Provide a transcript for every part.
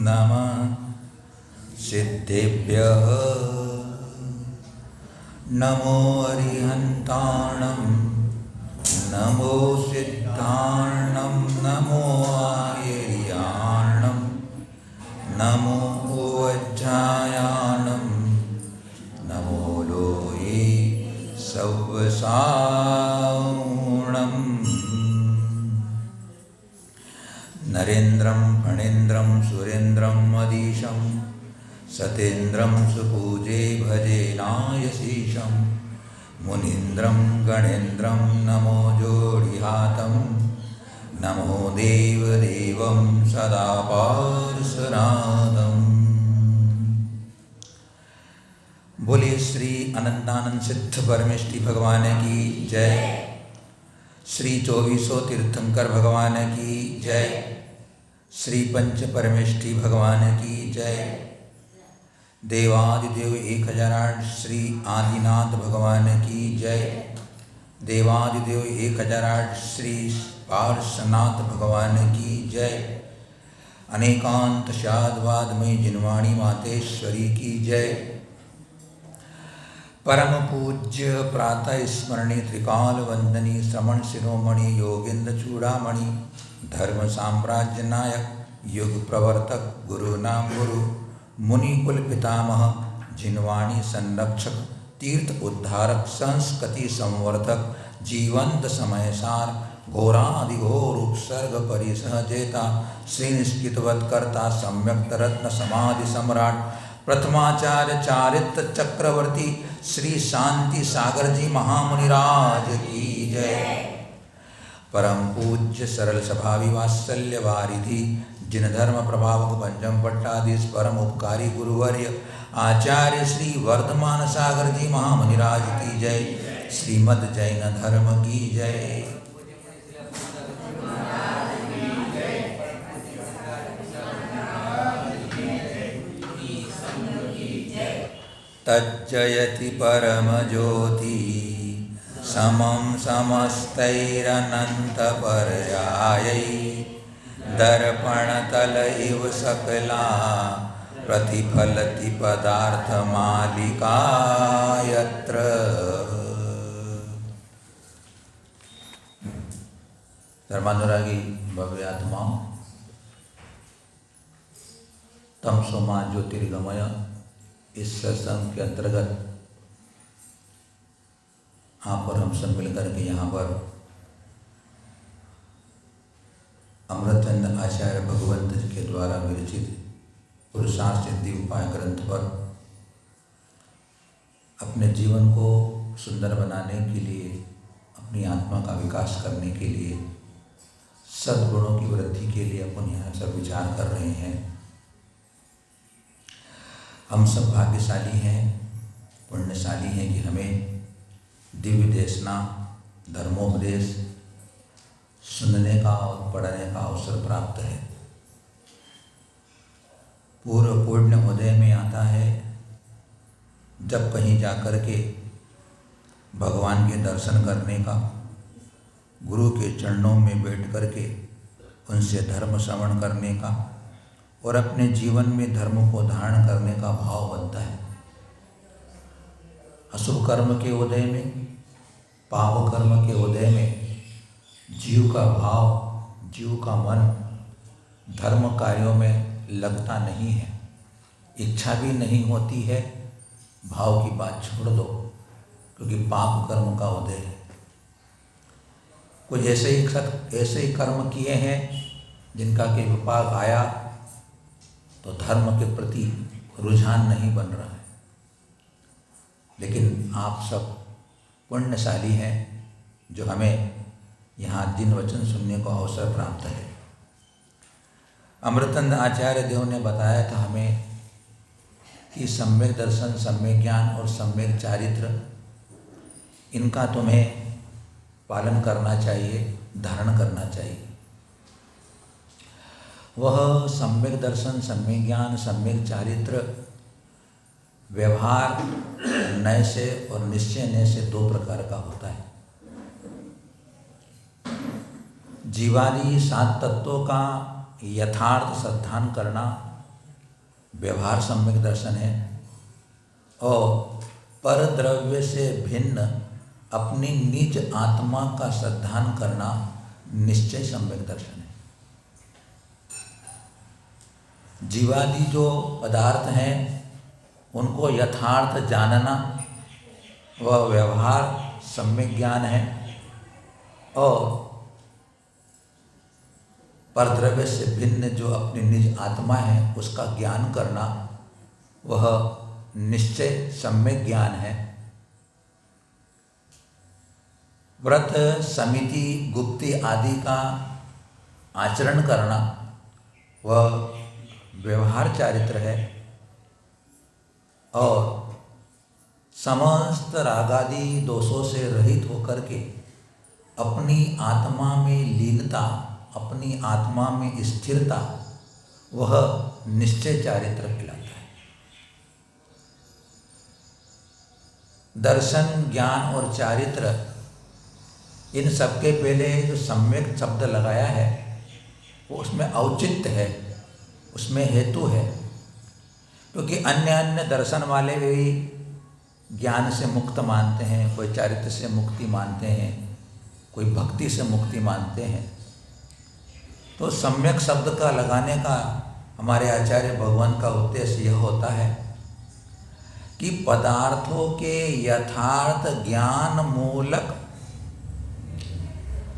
नमः सिद्धेभ्यः नमो अरिहन्ताणं नमो सिद्धाणं नमो आयर्याणं नमो वज्रायाणं नमो लोये सव्वसाणम् नरेन्द्रं फणीन्द्रं सुरेन्द्रं मदीशं सतेन्द्रं सुपूजे भजे नायशीशं मुनीन्द्रं गणेन्द्रं नमो जोडिहातं नमो देवदेवं सदा पार्श्वनाथम्। बोलिए श्री अनंतानंद सिद्ध परमेष्टि भगवान की जय। श्री चौबीसों तीर्थंकर भगवान की जय। श्री पंच परमेष्टि भगवान की जय। देवादिदेव 1008 श्री आदिनाथ भगवान की जय। देवादिदेव 1008 श्री पार्श्वनाथ भगवान की जय। अनेकांत शाद्वादमयी जिनवाणी मातेश्वरी की जय। परम पूज्य प्रातः स्मरणी त्रिकाल वंदनी श्रवण शिरोमणि योगेंद्र चूड़ामणि धर्म साम्राज्य नायक युग प्रवर्तक गुरु नाम गुरु मुनि कुल पितामह जिनवाणी संरक्षक तीर्थ उद्धारक संस्कृति संवर्धक जीवंत समय सार घोराधिघोर उपसर्ग परिसहजेता श्री निष्कितवत्कर्ता सम्यक्त रत्न समाधि सम्राट प्रथमाचार्य चारित्र चक्रवर्ती श्री शांति सागर जी महामुनिराज की जय। परम पूज्य सरल स्वभावी वात्सल्य वारिधि जिन धर्म प्रभावक पंचम पट्टाधीश परम उपकारी गुरुवर्य आचार्य श्री वर्धमान सागर जी महामुनिराज की जय। श्रीमद् जैन धर्म की जय। तज्जयति परमज्योति समं समस्तैरनन्तपर्यायै दर्पणतल इव सकला प्रतिफलति पदार्थमालिका यत्र। धर्मानुरागी भव्य आत्माओं, तमसो मा ज्योतिर्गमय इस सत्संग के अंतर्गत आप और हम सब मिलकर के यहाँ पर अमृतचंद आचार्य भगवंत जी के द्वारा विरचित पुरुषार्थ सिद्धि उपाय ग्रंथ पर अपने जीवन को सुंदर बनाने के लिए, अपनी आत्मा का विकास करने के लिए, सद्गुणों की वृद्धि के लिए अपन यहाँ सब विचार कर रहे हैं। हम सब भाग्यशाली हैं, पुण्यशाली हैं कि हमें दिव्य देशना धर्मोपदेश सुनने का और पढ़ने का अवसर प्राप्त है। पूर्व पुण्य उदय में आता है जब कहीं जाकर के भगवान के दर्शन करने का, गुरु के चरणों में बैठ कर के उनसे धर्म श्रवण करने का और अपने जीवन में धर्म को धारण करने का भाव बनता है। अशुभ कर्म के उदय में, पाप कर्म के उदय में जीव का भाव, जीव का मन धर्म कार्यों में लगता नहीं है, इच्छा भी नहीं होती है। भाव की बात छोड़ दो, क्योंकि पाप कर्म का उदय है। कुछ ऐसे ही कर्म किए हैं जिनका कि विपाक आया तो धर्म के प्रति रुझान नहीं बन रहा है। लेकिन आप सब पुण्यशाली हैं जो हमें यहाँ दिन वचन सुनने को अवसर प्राप्त है। अमृतचंद आचार्य देव ने बताया था हमें कि सम्यक दर्शन, सम्यक ज्ञान और सम्यक चारित्र, इनका तुम्हें पालन करना चाहिए, धारण करना चाहिए। वह सम्यक दर्शन, सम्यक ज्ञान, सम्यक चारित्र व्यवहार नय से और निश्चय नय से दो प्रकार का होता है। जीवादि 7 तत्वों का यथार्थ श्रद्धान करना व्यवहार सम्यक दर्शन है, और पर द्रव्य से भिन्न अपनी निज आत्मा का श्रद्धान करना निश्चय सम्यक दर्शन है। जीवादि जो पदार्थ हैं उनको यथार्थ जानना वह व्यवहार सम्यक ज्ञान है, और परद्रव्य से भिन्न जो अपनी निज आत्मा है उसका ज्ञान करना वह निश्चय सम्यक ज्ञान है। व्रत, समिति, गुप्ति आदि का आचरण करना वह व्यवहार चारित्र है, और समस्त रागादि दोषों से रहित होकर के अपनी आत्मा में लीनता, अपनी आत्मा में स्थिरता वह निश्चय चारित्र कहलाता है। दर्शन, ज्ञान और चारित्र इन सबके पहले जो सम्यक शब्द लगाया है वो उसमें औचित्य है, उसमें हेतु है, क्योंकि अन्य अन्य दर्शन वाले भी ज्ञान से मुक्त मानते हैं, कोई चारित्र से मुक्ति मानते हैं, कोई भक्ति से मुक्ति मानते हैं। तो सम्यक शब्द का लगाने का हमारे आचार्य भगवान का उद्देश्य यह होता है कि पदार्थों के यथार्थ ज्ञान मूलक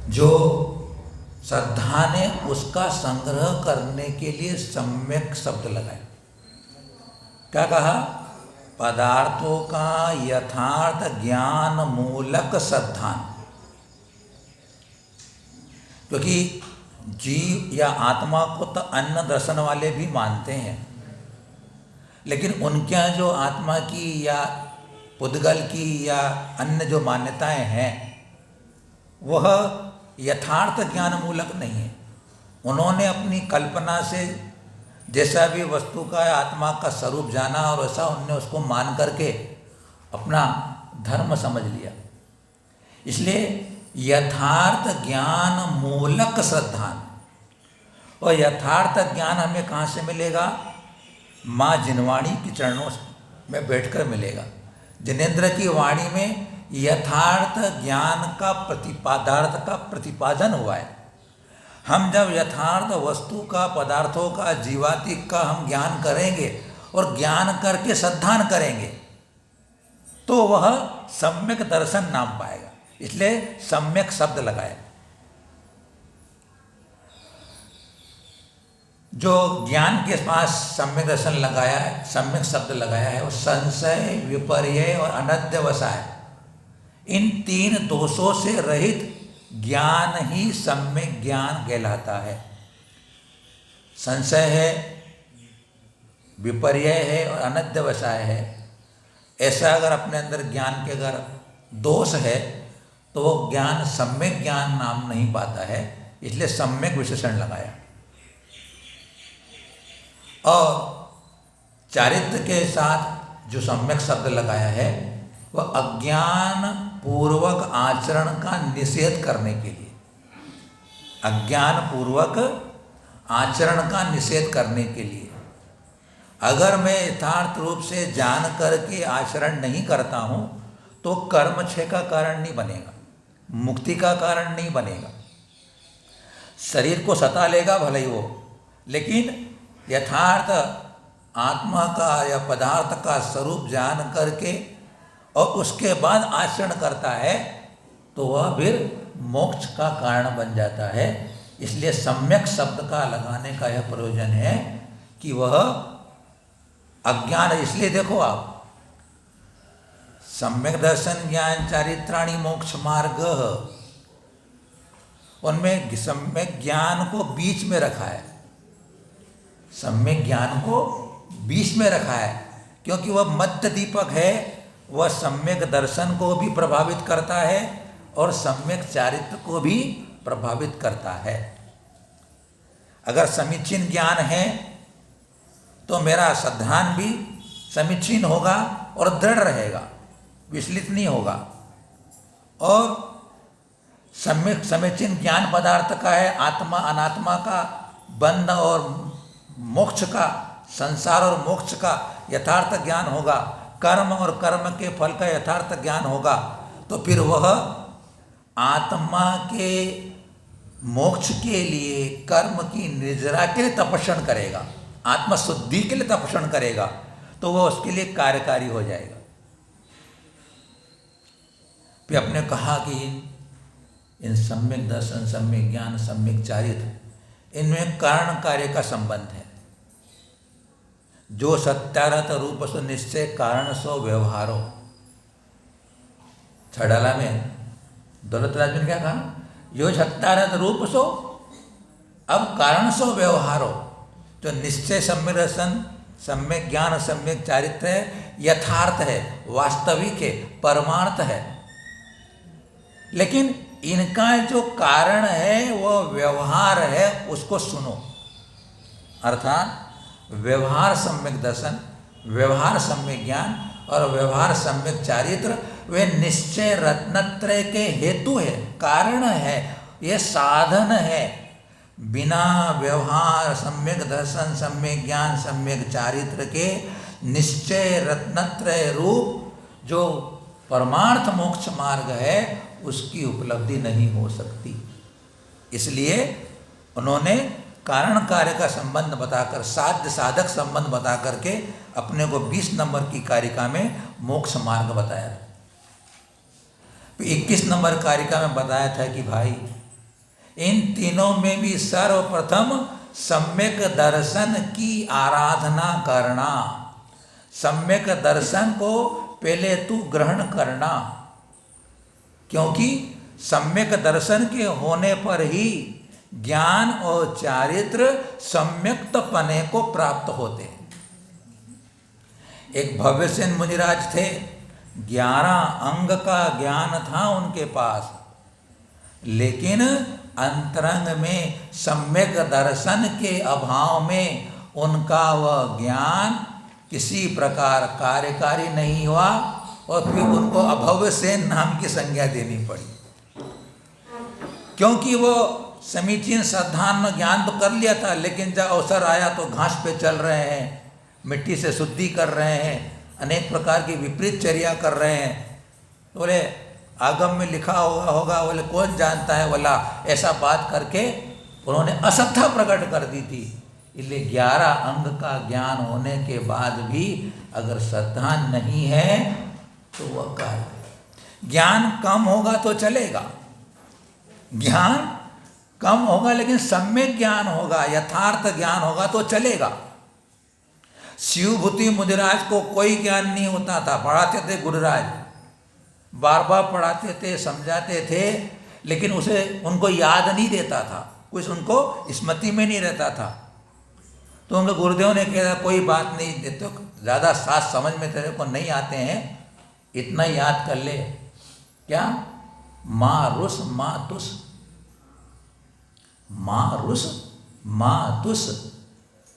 जो श्रद्धा ने उसका संग्रह करने के लिए सम्यक शब्द लगाए। क्या कहा? पदार्थों का यथार्थ ज्ञान मूलक श्रद्धान। क्योंकि जीव या आत्मा को तो अन्य दर्शन वाले भी मानते हैं, लेकिन उनके यहाँ जो आत्मा की या पुद्गल की या अन्य जो मान्यताएं हैं वह यथार्थ ज्ञान मूलक नहीं है। उन्होंने अपनी कल्पना से जैसा भी वस्तु का आत्मा का स्वरूप जाना और वैसा उनने उसको मान करके अपना धर्म समझ लिया। इसलिए यथार्थ ज्ञान मूलक श्रद्धान, और यथार्थ ज्ञान हमें कहाँ से मिलेगा? माँ जिनवाणी के चरणों में बैठकर मिलेगा। जिनेंद्र की वाणी में यथार्थ ज्ञान का प्रतिपादार्थ का प्रतिपादन हुआ है। हम जब यथार्थ वस्तु का, पदार्थों का, जीवात्मिक का हम ज्ञान करेंगे और ज्ञान करके श्रद्धान करेंगे तो वह सम्यक दर्शन नाम पाएगा। इसलिए सम्यक शब्द लगाए। जो ज्ञान के पास सम्यक दर्शन लगाया है, सम्यक शब्द लगाया है, वो संशय, विपर्यय और अनध्यवसाय, इन 3 दोषों से रहित ज्ञान ही सम्यक ज्ञान कहलाता है। संशय है, विपर्यय है और अनध्यवसाय है। ऐसा अगर अपने अंदर ज्ञान के अगर दोष है तो वो ज्ञान सम्यक ज्ञान नाम नहीं पाता है। इसलिए सम्यक विशेषण लगाया। और चारित्र के साथ जो सम्यक शब्द लगाया है वह अज्ञान पूर्वक आचरण का निषेध करने के लिए, अज्ञान पूर्वक आचरण का निषेध करने के लिए। अगर मैं यथार्थ रूप से जान करके आचरण नहीं करता हूँ तो कर्म क्षय का कारण नहीं बनेगा, मुक्ति का कारण नहीं बनेगा। शरीर को सता लेगा भले ही वो, लेकिन यथार्थ आत्मा का या पदार्थ का स्वरूप जान करके और उसके बाद आचरण करता है तो वह फिर मोक्ष का कारण बन जाता है। इसलिए सम्यक शब्द का लगाने का यह प्रयोजन है कि वह अज्ञान, इसलिए देखो आप, सम्यक दर्शन ज्ञान चारित्राणि मोक्ष मार्ग, उनमें सम्यक ज्ञान को बीच में रखा है। सम्यक ज्ञान को बीच में रखा है क्योंकि वह मध्य दीपक है। वह सम्यक दर्शन को भी प्रभावित करता है और सम्यक चारित्र को भी प्रभावित करता है। अगर समीचीन ज्ञान है तो मेरा श्रद्धान भी समीचीन होगा और दृढ़ रहेगा, विचलित नहीं होगा। और सम्यक समीचीन ज्ञान पदार्थ का है आत्मा अनात्मा का, बंध और मोक्ष का, संसार और मोक्ष का यथार्थ ज्ञान होगा, कर्म और कर्म के फल का यथार्थ ज्ञान होगा, तो फिर वह आत्मा के मोक्ष के लिए कर्म की निर्जरा के लिए तपस्या करेगा, आत्मशुद्धि के लिए तपस्या करेगा, तो वह उसके लिए कार्यकारी हो जाएगा। फिर आपने कहा कि इन सम्यक दर्शन, सम्यक ज्ञान, सम्यक चारित्र, इनमें कारण कार्य का संबंध है। जो सत्यारत रूप सो निश्चय कारण सो व्यवहारो। छड़ाला में दौलतराज ने क्या कहा? यो सत्यारत रूप सो, अब कारण सो व्यवहारो। जो निश्चय सम्यक दर्शन, सम्यक ज्ञान, सम्यक चारित्र है, यथार्थ है, वास्तविक है, परमार्थ है, लेकिन इनका जो कारण है वह व्यवहार है, उसको सुनो। अर्थात व्यवहार सम्यक दर्शन, व्यवहार सम्यक ज्ञान और व्यवहार सम्यक चारित्र वे निश्चय रत्नत्रय के हेतु है, कारण है, ये साधन है। बिना व्यवहार सम्यक दर्शन, सम्यक ज्ञान, सम्यक चारित्र के निश्चय रत्नत्रय रूप जो परमार्थ मोक्ष मार्ग है उसकी उपलब्धि नहीं हो सकती। इसलिए उन्होंने कारण कार्य का संबंध बताकर, साध्य साधक संबंध बता करके अपने को 20 नंबर की कारिका में मोक्ष मार्ग बताया। 21 नंबर कारिका में बताया था कि भाई इन तीनों में भी सर्वप्रथम सम्यक दर्शन की आराधना करना, सम्यक दर्शन को पहले तू ग्रहण करना, क्योंकि सम्यक दर्शन के होने पर ही ज्ञान और चारित्र सम्यक्तपने को प्राप्त होते हैं। एक भव्यसेन मुनिराज थे, 11 अंग का ज्ञान था उनके पास, लेकिन अंतरंग में सम्यक दर्शन के अभाव में उनका वह ज्ञान किसी प्रकार कार्यकारी नहीं हुआ और फिर उनको अभव्यसेन नाम की संज्ञा देनी पड़ी, क्योंकि वो समीचीन श्रद्धान ज्ञान तो कर लिया था, लेकिन जब अवसर आया तो घास पे चल रहे हैं, मिट्टी से शुद्धि कर रहे हैं, अनेक प्रकार की विपरीत चर्या कर रहे हैं। तो बोले आगम में लिखा होगा, बोले कौन जानता है, बोला ऐसा बात करके उन्होंने असत्ता प्रकट कर दी थी। इसलिए 11 अंग का ज्ञान होने के बाद भी अगर श्रद्धा नहीं है तो वह कार्य, ज्ञान कम होगा तो चलेगा, ज्ञान कम होगा लेकिन सम्यक ज्ञान होगा, यथार्थ ज्ञान होगा तो चलेगा। शिवभूति मुनिराज को कोई ज्ञान नहीं होता था, पढ़ाते थे गुरुराज, बार बार पढ़ाते थे, समझाते थे, लेकिन उसे उनको याद नहीं देता था, कुछ उनको स्मृति में नहीं रहता था। तो उनके गुरुदेव ने कहा कोई बात नहीं, तो ज़्यादा साथ समझ में तेरे को नहीं आते हैं, इतना याद कर ले। क्या? माँ रुस माँ तुस, माँ रुस माँ तुस,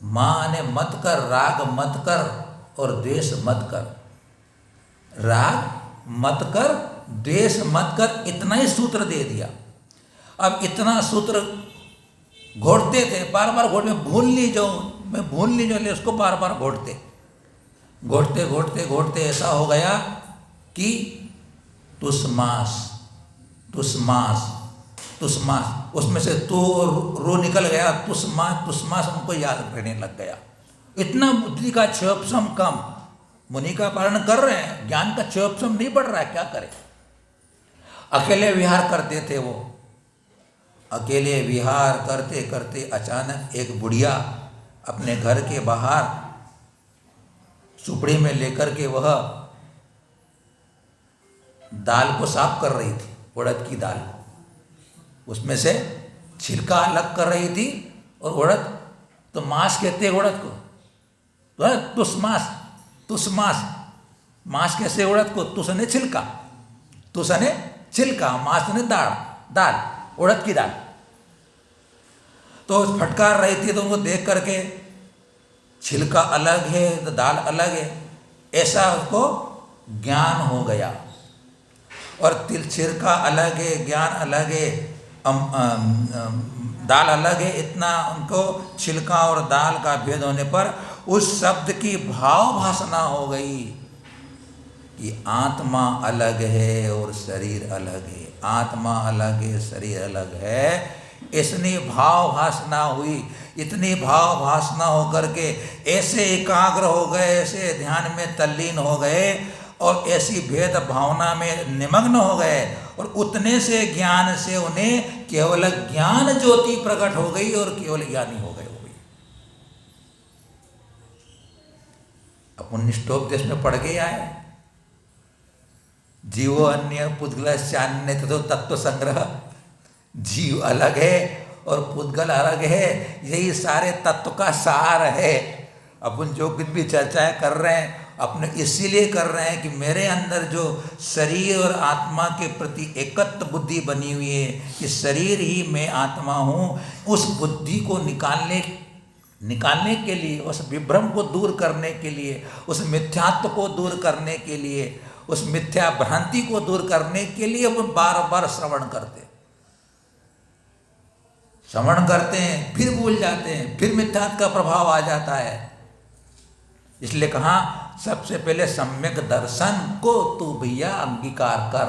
माँ ने मत कर, राग मत कर और द्वेष मत कर, राग मत कर, द्वेष मत कर, इतना ही सूत्र दे दिया। अब इतना सूत्र घोटते थे, बार बार घोटते, भूल ली जो मैं भूल ली जो ले उसको बार बार घोटते घोटते घोटते घोटते ऐसा हो गया कि तुसमास तुसमास तुसमास, उसमें से तो रो निकल गया, तुसमास तुसमास उनको याद रहने लग गया। इतना बुद्धि का क्षोभसम कम, मुनि का पालन कर रहे हैं, ज्ञान का क्षोभसम नहीं बढ़ रहा है, क्या करें। अकेले विहार करते थे वो, अकेले विहार करते करते अचानक एक बुढ़िया अपने घर के बाहर सुपड़ी में लेकर के वह दाल को साफ कर रही थी, उड़द की दाल, उसमें से छिलका अलग कर रही थी। और उड़द तो मांस कहते हैं उड़द को, तो तुसमास तुसमास, मांस कैसे उड़द को, तुसने छिलका, तुसने छिलका, मांस ने दाल, दाल उड़द की दाल। तो फटकार रही थी, तो उनको देख करके छिलका अलग है तो दाल अलग है, ऐसा उसको ज्ञान हो गया। और तिल छिरका अलग है, ज्ञान अलग है, दाल अलग है। इतना उनको छिलका और दाल का भेद होने पर उस शब्द की भाव भाषणा हो गई कि आत्मा अलग है और शरीर अलग है, आत्मा अलग है, शरीर अलग है। इसने भाव भाषणा हुई। इतनी भाव भाषणा होकर के ऐसे एकाग्र हो गए, ऐसे ध्यान में तल्लीन हो गए और ऐसी भेद भावना में निमग्न हो गए, और उतने से ज्ञान से उन्हें केवल ज्ञान ज्योति प्रकट हो गई और केवल ज्ञानी हो गए। अपन निष्ठोप देश में पढ़ के आए, जीवो अन्य पुद्गलश्चान्य तो तत्व संग्रह। जीव अलग है और पुद्गल अलग है, यही सारे तत्व का सार है। अपन जो कुछ भी चर्चाएं कर रहे हैं अपने इसीलिए कर रहे हैं कि मेरे अंदर जो शरीर और आत्मा के प्रति एकत्व बुद्धि बनी हुई है कि शरीर ही मैं आत्मा हूँ, उस बुद्धि को निकालने के लिए, उस विभ्रम को दूर करने के लिए, उस मिथ्यात्व को दूर करने के लिए, उस मिथ्या भ्रांति को दूर करने के लिए अपन बार बार श्रवण करते हैं, फिर भूल जाते हैं, फिर मिथ्यात्व का प्रभाव आ जाता है। इसलिए कहा सबसे पहले सम्यक दर्शन को तू भैया अंगीकार कर।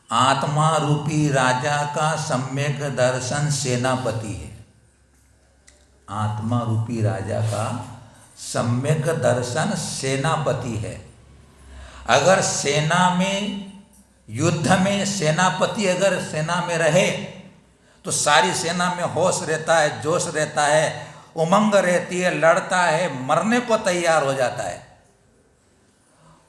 आत्मा रूपी राजा का सम्यक दर्शन सेनापति है। आत्मा रूपी राजा का सम्यक दर्शन सेनापति है। अगर सेना में, युद्ध में सेनापति अगर सेना में रहे तो सारी सेना में होश रहता है, जोश रहता है, उमंग रहती है, लड़ता है, मरने को तैयार हो जाता है।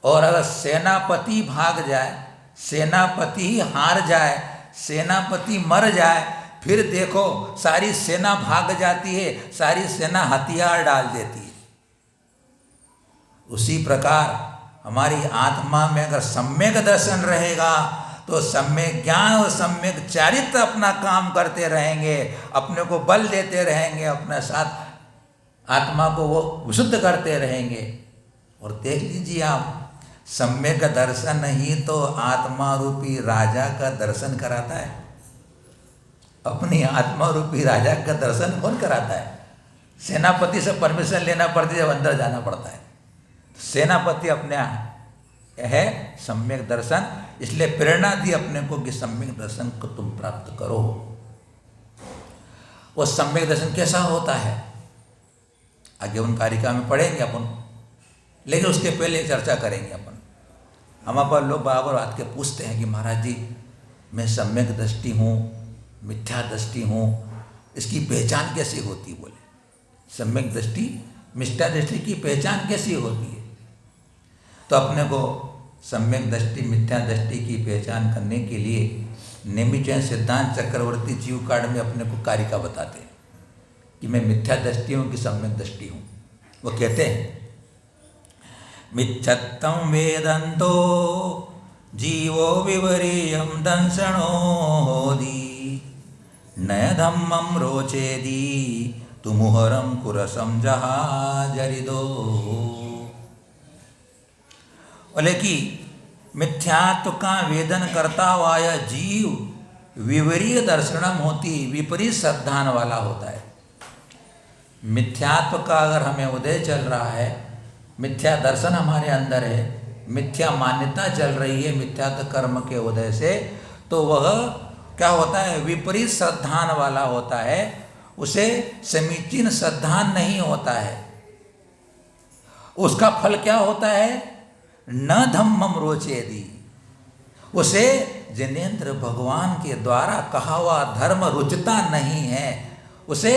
और अगर सेनापति भाग जाए, सेनापति ही हार जाए, सेनापति मर जाए, फिर देखो सारी सेना भाग जाती है, सारी सेना हथियार डाल देती है। उसी प्रकार हमारी आत्मा में अगर सम्यक दर्शन रहेगा तो सम्यक ज्ञान और सम्यक चारित्र अपना काम करते रहेंगे, अपने को बल देते रहेंगे, अपने साथ आत्मा को वो विशुद्ध करते रहेंगे। और देख लीजिए आप, सम्यक दर्शन ही तो आत्मा रूपी राजा का दर्शन कराता है। अपनी आत्मा रूपी राजा का दर्शन कौन कराता है? सेनापति से परमिशन लेना पड़ती है, जब अंदर जाना पड़ता है। सेनापति अपने है सम्यक दर्शन, इसलिए प्रेरणा दी अपने को कि सम्यक दर्शन को तुम प्राप्त करो। वो सम्यक दर्शन कैसा होता है आगे उन कारिका में पढ़ेंगे अपन, लेकिन उसके पहले चर्चा करेंगे अपन। हमारे पास लोग बराबर आके पूछते हैं कि महाराज जी मैं सम्यक दृष्टि हूँ, मिथ्या दृष्टि हूँ, इसकी पहचान कैसे होती? बोले सम्यक दृष्टि मिथ्या दृष्टि की पहचान कैसी होती है? तो अपने को सम्यक दृष्टि मिथ्या दृष्टि की पहचान करने के लिए नेमिचयन सिद्धांत चक्रवर्ती जीव कार्ड में अपने को कारिका बताते हैं कि मैं मिथ्या दृष्टि हूँ कि सम्यक दृष्टि हूँ। वो कहते हैं मिथ्यत्वं वेदन्तो जीवो विवरीयं दंसणोदी नय धम्मं रोचेदी तुमुहरं कुरसं जहाजरिदो। बोले कि मिथ्यात्व का वेदन करता हुआ यह जीव विपरीत दर्शनम होती, विपरीत श्रद्धान वाला होता है। मिथ्यात्व का अगर हमें उदय चल रहा है, मिथ्या दर्शन हमारे अंदर है, मिथ्या मान्यता चल रही है मिथ्यात्व कर्म के उदय से, तो वह क्या होता है? विपरीत श्रद्धान वाला होता है, उसे समीचीन श्रद्धान नहीं होता है। उसका फल क्या होता है? न धम्मम रोचेदी, उसे जिनेंद्र भगवान के द्वारा कहा हुआ धर्म रुचता नहीं है, उसे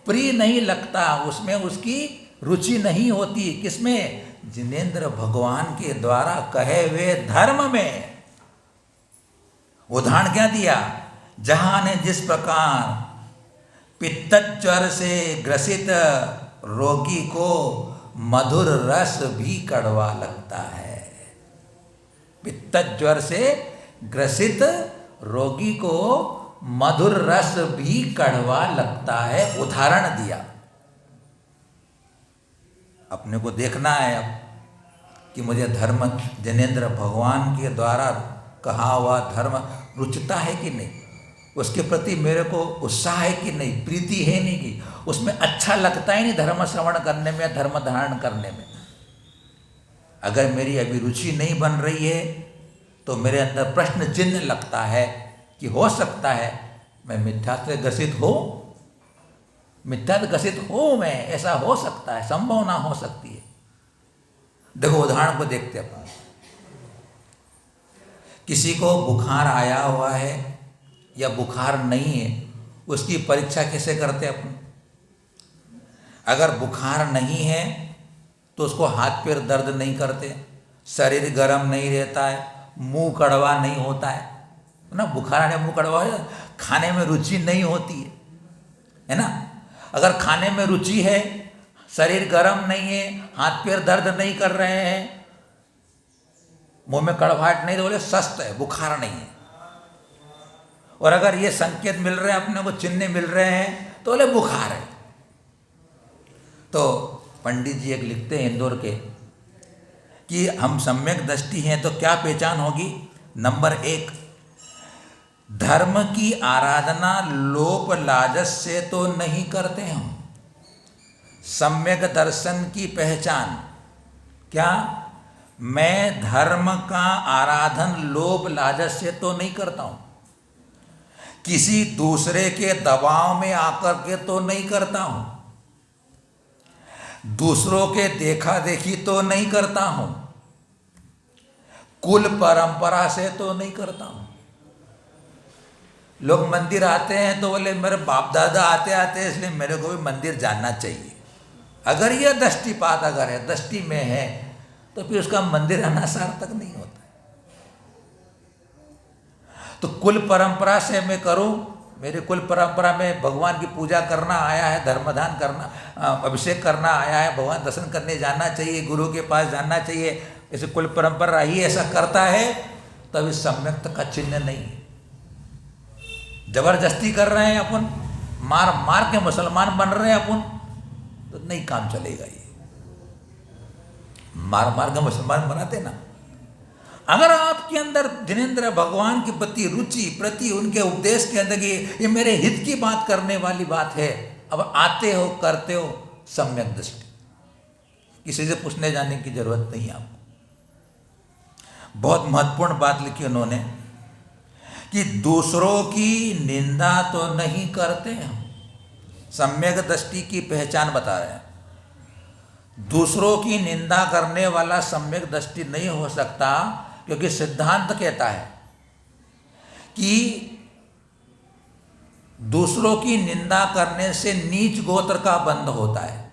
प्रिय नहीं लगता, उसमें उसकी रुचि नहीं होती। किसमें? जिनेंद्र भगवान के द्वारा कहे हुए धर्म में। उदाहरण क्या दिया? जहां ने जिस प्रकार पित्तज्वर से ग्रसित रोगी को मधुर रस भी कड़वा लगता है। पित्तज्वर से ग्रसित रोगी को मधुर रस भी कड़वा लगता है। उदाहरण दिया। अपने को देखना है अब कि मुझे धर्म जनेन्द्र भगवान के द्वारा कहा हुआ धर्म रुचता है कि नहीं, उसके प्रति मेरे को उत्साह है कि नहीं, प्रीति है नहीं कि उसमें अच्छा लगता ही नहीं धर्म श्रवण करने में, धर्म धारण करने में। अगर मेरी अभी रुचि नहीं बन रही है तो मेरे अंदर प्रश्न चिन्ह लगता है कि हो सकता है मैं मिथ्यात्व ग्रसित हो, मिथ्यात्व ग्रसित हो, मैं ऐसा हो सकता है, संभावना हो सकती है। देखो उदाहरण को देखते अपन, किसी को बुखार आया हुआ है या बुखार नहीं है, उसकी परीक्षा कैसे करते अपन? अगर बुखार नहीं है तो उसको हाथ पैर दर्द नहीं करते, शरीर गर्म नहीं रहता है, मुंह कड़वा नहीं होता है ना। बुखार आने मुंह कड़वा हो, खाने में रुचि नहीं होती है ना। अगर खाने में रुचि है, शरीर गर्म नहीं है, हाथ पैर दर्द नहीं कर रहे हैं, मुंह में कड़वाहट नहीं, तो बोले स्वस्थ है, बुखार नहीं है। और अगर ये संकेत मिल रहे हैं, अपने को चिन्ह मिल रहे हैं, तो बोले बुखार है। तो पंडित जी एक लिखते हैं इंदौर के कि हम सम्यक दृष्टि हैं तो क्या पहचान होगी? नंबर 1, धर्म की आराधना लोभ लालच से तो नहीं करते हम। सम्यक दर्शन की पहचान क्या? मैं धर्म का आराधन लोभ लालच से तो नहीं करता हूं, किसी दूसरे के दबाव में आकर के तो नहीं करता हूं, दूसरों के देखा देखी तो नहीं करता हूं, कुल परंपरा से तो नहीं करता हूं। लोग मंदिर आते हैं तो बोले मेरे बाप दादा आते आते इसलिए मेरे को भी मंदिर जाना चाहिए। अगर यह दृष्टिपात अगर है, दृष्टि में है, तो फिर उसका मंदिर आना सार्थक नहीं होता। तो कुल परंपरा से मैं करूं, मेरे कुल परंपरा में भगवान की पूजा करना आया है, धर्मदान करना, अभिषेक करना आया है, भगवान दर्शन करने जाना चाहिए, गुरु के पास जाना चाहिए, ऐसे कुल परंपरा ही ऐसा करता है, तब इस सम्यक्त का चिन्ह नहीं है। जबरदस्ती कर रहे हैं अपन, मार मार के मुसलमान बन रहे हैं अपन, तो नहीं काम चलेगा। ये मार मार के मुसलमान बनाते ना। अगर आपके अंदर जिनेंद्र भगवान के प्रति रुचि, प्रति उनके उपदेश के अंदर ये मेरे हित की बात करने वाली बात है, अब आते हो करते हो, सम्यक दृष्टि, किसी से पूछने जाने की जरूरत नहीं आपको। बहुत महत्वपूर्ण बात लिखी उन्होंने कि दूसरों की निंदा तो नहीं करते हम। सम्यक दृष्टि की पहचान बता रहे हैं। दूसरों की निंदा करने वाला सम्यक दृष्टि नहीं हो सकता, क्योंकि सिद्धांत कहता है कि दूसरों की निंदा करने से नीच गोत्र का बंध होता है,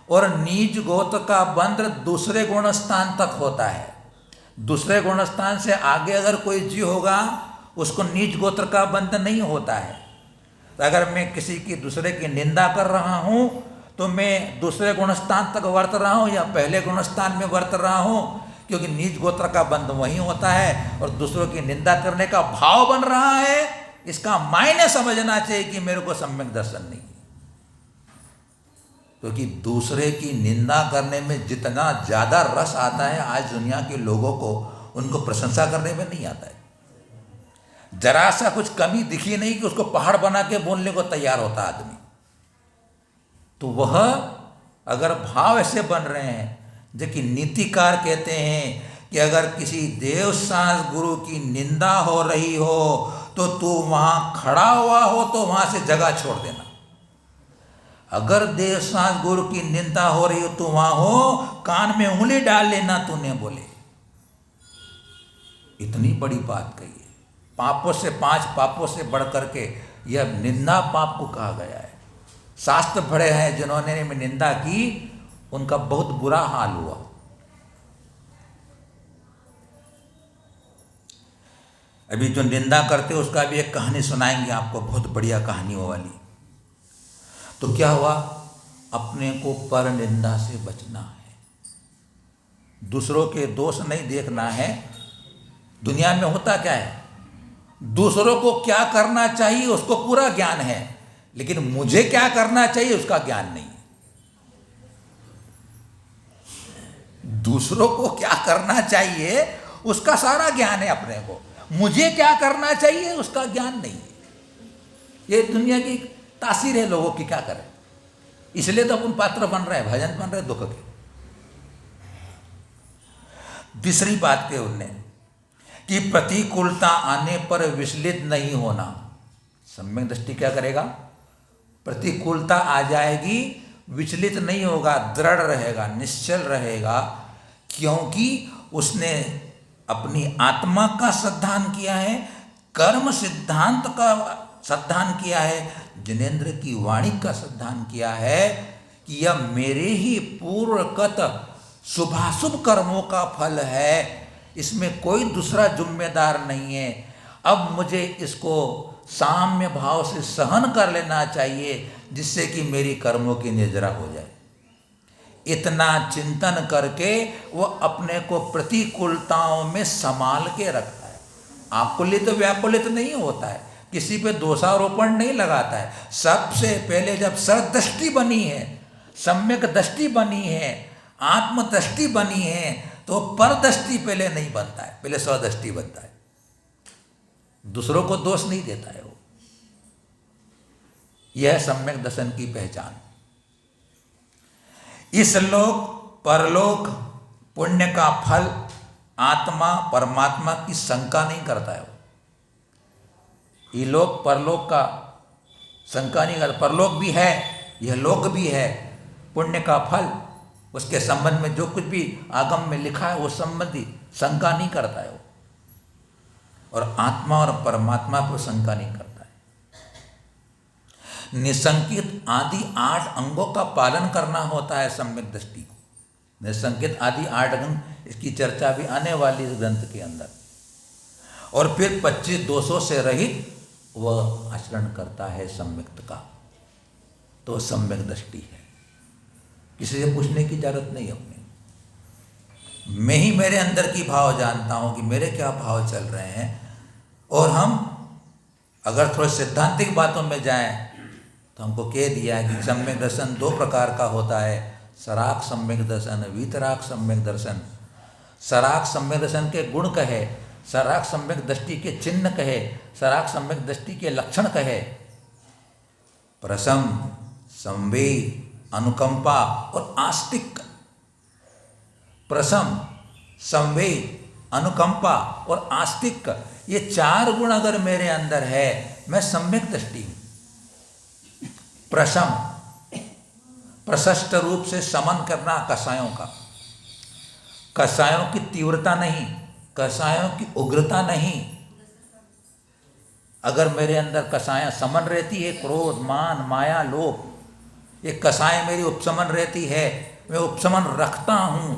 और नीच गोत्र का बंध दूसरे गुणस्थान तक होता है। दूसरे गुणस्थान से आगे अगर कोई जीव होगा, उसको नीच गोत्र का बंध नहीं होता है। तो अगर मैं किसी की दूसरे की निंदा कर रहा हूं, तो मैं दूसरे गुणस्थान तक वर्त रहा हूं या पहले गुणस्थान में वर्त रहा हूं, क्योंकि नीच गोत्र का बंध वही होता है, और दूसरों की निंदा करने का भाव बन रहा है। इसका मायने समझना चाहिए कि मेरे को सम्यक दर्शन नहीं है, क्योंकि दूसरे की निंदा करने में जितना ज्यादा रस आता है आज दुनिया के लोगों को, उनको प्रशंसा करने में नहीं आता है। जरा सा कुछ कमी दिखी नहीं कि उसको पहाड़ बना के बोलने को तैयार होता आदमी। तो वह अगर भाव ऐसे बन रहे हैं, जो कि नीतिकार कहते हैं कि अगर किसी देवसास गुरु की निंदा हो रही हो, तो तू वहां खड़ा हुआ हो तो वहां से जगह छोड़ देना। अगर देवसास गुरु की निंदा हो रही हो तो वहां हो, कान में उंगली डाल लेना तूने बोले। इतनी बड़ी बात कही है। पापों से 5 पापों से बढ़ करके यह निंदा पाप को कहा गया है। शास्त्र पढ़े हैं जिन्होंने निंदा की, उनका बहुत बुरा हाल हुआ। अभी जो निंदा करते उसका भी एक कहानी सुनाएंगे आपको, बहुत बढ़िया कहानी हो वाली। तो क्या हुआ, अपने को पर निंदा से बचना है, दूसरों के दोष नहीं देखना है। दुनिया में होता क्या है, दूसरों को क्या करना चाहिए उसको पूरा ज्ञान है, लेकिन मुझे क्या करना चाहिए उसका ज्ञान नहीं है। दूसरों को क्या करना चाहिए उसका सारा ज्ञान है अपने को, मुझे क्या करना चाहिए उसका ज्ञान नहीं है। ये दुनिया की तासीर है लोगों की, क्या करें। इसलिए तो अपन पात्र बन रहे हैं, भजन बन रहे हैं दुख के। दूसरी बात के उनने कि प्रतिकूलता आने पर विचलित नहीं होना। सम्यक दृष्टि क्या करेगा, प्रतिकूलता आ जाएगी, विचलित नहीं होगा, दृढ़ रहेगा, निश्चल रहेगा, क्योंकि उसने अपनी आत्मा का श्रद्धान किया है, कर्म सिद्धांत का श्रद्धान किया है, जिनेन्द्र की वाणी का श्रद्धान किया है कि यह मेरे ही पूर्वगत शुभाशुभ कर्मों का फल है, इसमें कोई दूसरा जिम्मेदार नहीं है। अब मुझे इसको साम्य भाव से सहन कर लेना चाहिए, जिससे कि मेरी कर्मों की निजरा हो जाए। इतना चिंतन करके वो अपने को प्रतिकूलताओं में संभाल के रखता है। आकुलित व्याकुलित नहीं होता है, किसी पे दोषारोपण नहीं लगाता है। सबसे पहले जब सरदृष्टि बनी है, सम्यक दृष्टि बनी है, आत्मदृष्टि बनी है, तो परदृष्टि पहले नहीं बनता है, पहले स्वदृष्टि बनता है। दूसरों को दोष नहीं देता है वो। यह सम्यक दर्शन की पहचान। इस लोक परलोक पुण्य का फल आत्मा परमात्मा की शंका नहीं करता है वो। ये लोक परलोक का शंका नहीं करता। परलोक भी है, यह लोक भी है, पुण्य का फल, उसके संबंध में जो कुछ भी आगम में लिखा है वो संबंधी शंका नहीं करता है वो। और आत्मा और परमात्मा पर शंका नहीं करता है। निसंकित आदि 8 अंगों का पालन करना होता है सम्यक दृष्टि को। निसंकित आदि 8 अंग, इसकी चर्चा भी आने वाली इस ग्रंथ के अंदर। और फिर 25 दोषों से रहित वह आचरण करता है सम्यक्त का, तो सम्यक दृष्टि है। किसी से पूछने की जरूरत नहीं अपने, मैं ही मेरे अंदर की भाव जानता हूं कि मेरे क्या भाव चल रहे हैं। और हम अगर थोड़े सिद्धांतिक बातों में जाएं तो हमको कह दिया है कि सम्यक दर्शन 2 प्रकार का होता है, सराग सम्यक दर्शन, वीतराग सम्यक दर्शन। सराग सम्यक दर्शन के गुण कहे, सराग सम्यक दृष्टि के चिन्ह कहे, सराग सम्यक दृष्टि के लक्षण कहे। प्रसम, संवेग, अनुकंपा और आस्तिक। प्रसम, संवेग, अनुकंपा और आस्तिक, ये 4 गुण अगर मेरे अंदर है, मैं सम्यक दृष्टि हूं। प्रसम, प्रशस्त रूप से समन करना कषायों का, कषायों की तीव्रता नहीं, कषायों की उग्रता नहीं। अगर मेरे अंदर कषायां समन रहती है, क्रोध, मान, माया, लोभ, ये कषाय मेरी उपशमन रहती है, मैं उपशमन रखता हूँ,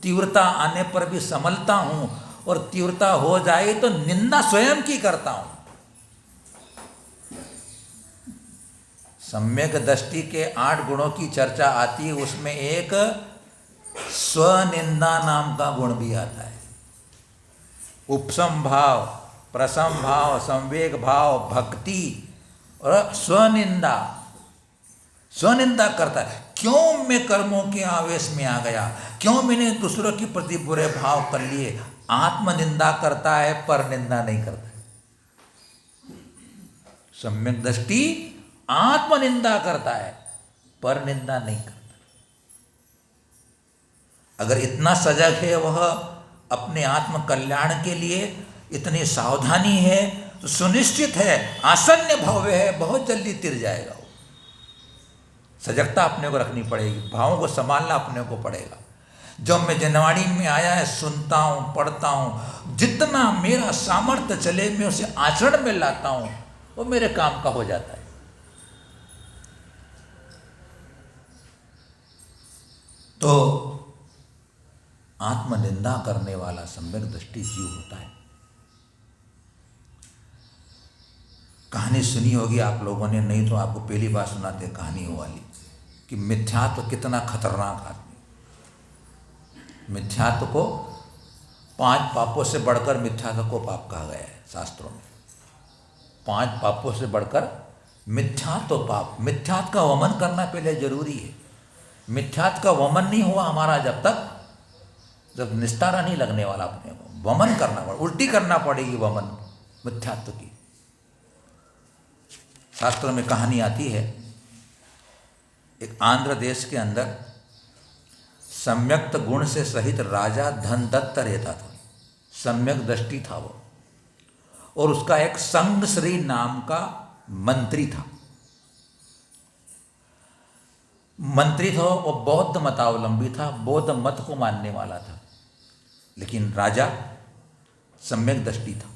तीव्रता आने पर भी संभलता हूँ, और तीव्रता हो जाए तो निंदा स्वयं की करता हूँ। सम्यक दृष्टि के 8 गुणों की चर्चा आती है, उसमें एक स्वनिंदा नाम का गुण भी आता है। उपशम भाव, प्रसम भाव, संवेग भाव, भक्ति और स्वनिंदा। स्वनिंदा करता है, क्यों मैं कर्मों के आवेश में आ गया, क्यों मैंने दूसरों के प्रति बुरे भाव कर लिए। आत्मनिंदा करता है, पर निंदा नहीं करता है। सम्यक दृष्टि आत्मनिंदा करता है, पर निंदा नहीं करता। अगर इतना सजग है वह अपने आत्म कल्याण के लिए, इतनी सावधानी है, तो सुनिश्चित है, आसन्न भव्य है, बहुत जल्दी तिर जाएगा वो। सजगता अपने को रखनी पड़ेगी, भावों को संभालना अपने को पड़ेगा। जब मैं जनवाणी में आया है, सुनता हूँ, पढ़ता हूँ, जितना मेरा सामर्थ्य चले मैं उसे आचरण में लाता हूँ, वो मेरे काम का हो जाता है। तो आत्मनिंदा करने वाला सम्यक दृष्टि जीव होता है। कहानी सुनी होगी आप लोगों ने, नहीं तो आपको पहली बार सुनाते कहानी वाली, कि मिथ्यात्व कितना खतरनाक आदमी। मिथ्यात्व को 5 पापों से बढ़कर मिथ्यात्व को पाप कहा गया है शास्त्रों में। 5 पापों से बढ़कर मिथ्यात्व पाप। मिथ्यात्व का वमन करना पहले जरूरी है। मिथ्यात्व का वमन नहीं हुआ हमारा जब तक, जब निस्तारा नहीं लगने वाला अपने को, वमन करना पड़ेगा, उल्टी करना पड़ेगी वमन मिथ्यात्व की। शास्त्रों में कहानी आती है, एक आंध्र देश के अंदर सम्यक्त गुण से सहित राजा धनदत्त रहता था। सम्यक दृष्टि था वो, और उसका एक संगश्री नाम का मंत्री था। मंत्री था वो बौद्ध मतावलंबी था, बौद्ध मत को मानने वाला था, लेकिन राजा सम्यक दृष्टि था।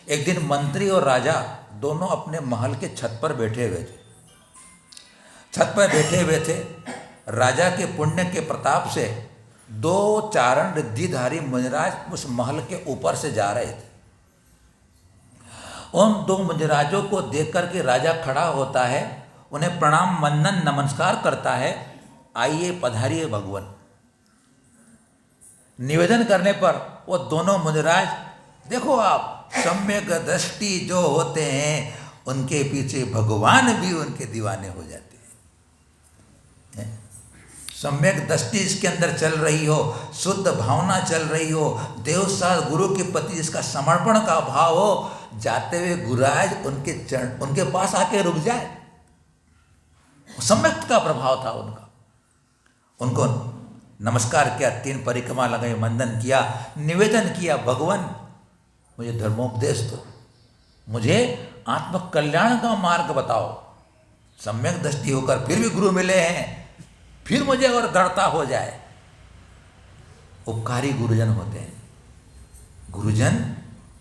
एक दिन मंत्री और राजा दोनों अपने महल के छत पर बैठे हुए थे। छत पर बैठे हुए थे, राजा के पुण्य के प्रताप से दो चारण रिद्धिधारी मुनिराज उस महल के ऊपर से जा रहे थे। उन दो मुनिराजों को देख करके राजा खड़ा होता है, उन्हें प्रणाम वंदन नमस्कार करता है, आइए पधारिए भगवान। निवेदन करने पर वो दोनों मुनिराज, देखो आप, सम्यक दृष्टि जो होते हैं उनके पीछे भगवान भी उनके दीवाने हो जाते हैं। सम्यक दृष्टि इसके अंदर चल रही हो, शुद्ध भावना चल रही हो, देवसार गुरु के प्रति इसका समर्पण का भाव हो, जाते हुए गुरुराज उनके चरण, उनके पास आके रुक जाए। सम्यक का प्रभाव था उनका। उनको नमस्कार किया, 3 परिक्रमा लगाई, वंदन किया, निवेदन किया, भगवान मुझे धर्मोपदेश दो, मुझे आत्म कल्याण का मार्ग बताओ। सम्यक दृष्टि होकर फिर भी गुरु मिले हैं, फिर मुझे और दृढ़ता हो जाए। उपकारी गुरुजन होते हैं, गुरुजन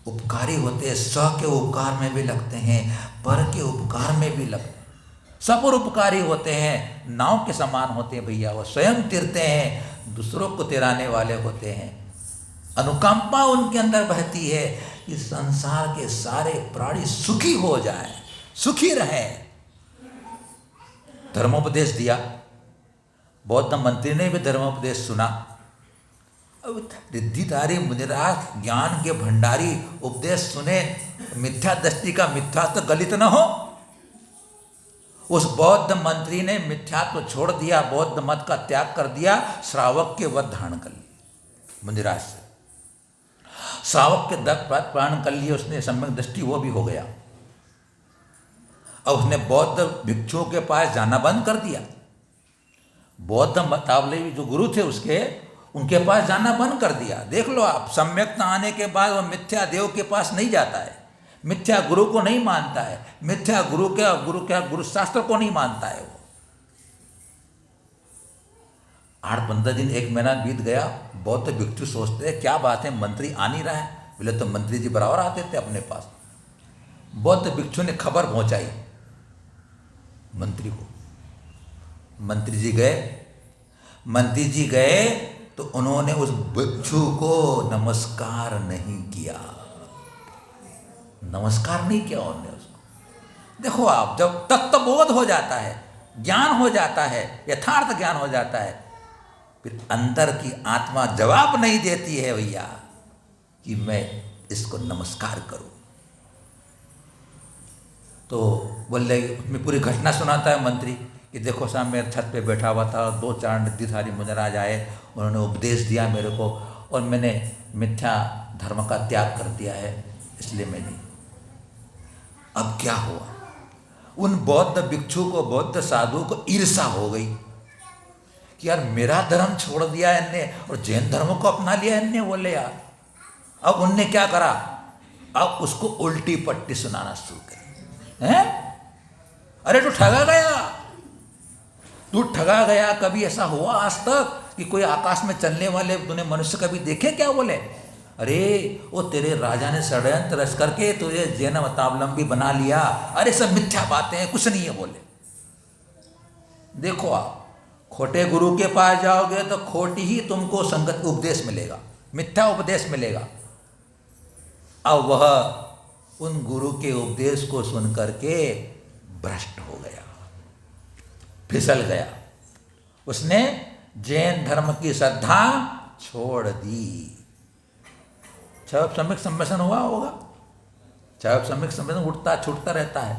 उपकारी होते हैं, स्व के उपकार में भी लगते हैं, पर के उपकार में भी लगते हैं, सब और उपकारी होते हैं, नाव के समान होते हैं भैया। वो स्वयं तिरते हैं, दूसरों को तिराने वाले होते हैं। अनुकंपा उनके अंदर बहती है कि संसार के सारे प्राणी सुखी हो जाए, सुखी रहे। धर्मोपदेश दिया, बौद्ध मंत्री ने भी धर्मोपदेश सुना। अब रिद्धिधारी मुनिराज ज्ञान के भंडारी उपदेश सुने, मिथ्या दृष्टि का मिथ्यात्व गलित न हो। उस बौद्ध मंत्री ने मिथ्यात्व छोड़ दिया, बौद्ध मत का त्याग कर दिया, श्रावक के वध धारण कर लिए। मुनिराज से श्रावक के दत्त प्राण कर लिए उसने, सम्यक दृष्टि वो भी हो गया। अब उसने बौद्ध भिक्षुओं के पास जाना बंद कर दिया। बौद्ध मतावलंबी जो गुरु थे उसके, उनके पास जाना बंद कर दिया। देख लो आप, सम्यकता आने के बाद वो मिथ्या देव के पास नहीं जाता है, मिथ्या गुरु को नहीं मानता है, मिथ्या गुरु शास्त्र को नहीं मानता है। वो 8-15 दिन, 1 महीना बीत गया। बौद्ध भिक्षु सोचते हैं क्या बात है, मंत्री आ नहीं रहा है। बोले तो मंत्री जी बराबर आते थे अपने पास। बौद्ध भिक्षु ने खबर पहुंचाई मंत्री को। मंत्री जी गए तो उन्होंने उस भिक्षु को नमस्कार नहीं किया, नमस्कार नहीं किया उन्होंने उसको। देखो आप, जब तत्वबोध हो जाता है, ज्ञान हो जाता है, यथार्थ ज्ञान हो जाता है, फिर अंदर की आत्मा जवाब नहीं देती है भैया कि मैं इसको नमस्कार करूं। तो बोले, मैं पूरी घटना सुनाता है मंत्री कि देखो साहब, मैं छत पे बैठा हुआ था, 2 चारण रिद्धिधारी मुनिराज आए, उन्होंने उपदेश दिया मेरे को, और मैंने मिथ्या धर्म का त्याग कर दिया है, इसलिए मैं नहीं। अब क्या हुआ, उन बौद्ध भिक्षु को, बौद्ध साधु को ईर्षा हो गई कि यार मेरा धर्म छोड़ दिया इनने और जैन धर्म को अपना लिया इनने। बोले यार, अब उनने क्या करा, अब उसको उल्टी पट्टी सुनाना शुरू करी। हैं, अरे तू ठगा गया, तू ठगा गया। कभी ऐसा हुआ आज तक कि कोई आकाश में चलने वाले तूने मनुष्य कभी देखे क्या? बोले अरे वो तेरे राजा ने षड्यंत्र रच करके तुझे जैन मतावलंबी बना लिया। अरे सब मिथ्या बातें हैं, कुछ नहीं है। बोले देखो आप, खोटे गुरु के पास जाओगे तो खोटी ही तुमको संगत उपदेश मिलेगा, मिथ्या उपदेश मिलेगा। अब वह उन गुरु के उपदेश को सुन करके भ्रष्ट हो गया, फिसल गया। उसने जैन धर्म की श्रद्धा छोड़ दी। सम्यक सम्मेलन हुआ होगा, सम्यक सम्मेलन उठता छूटता रहता है,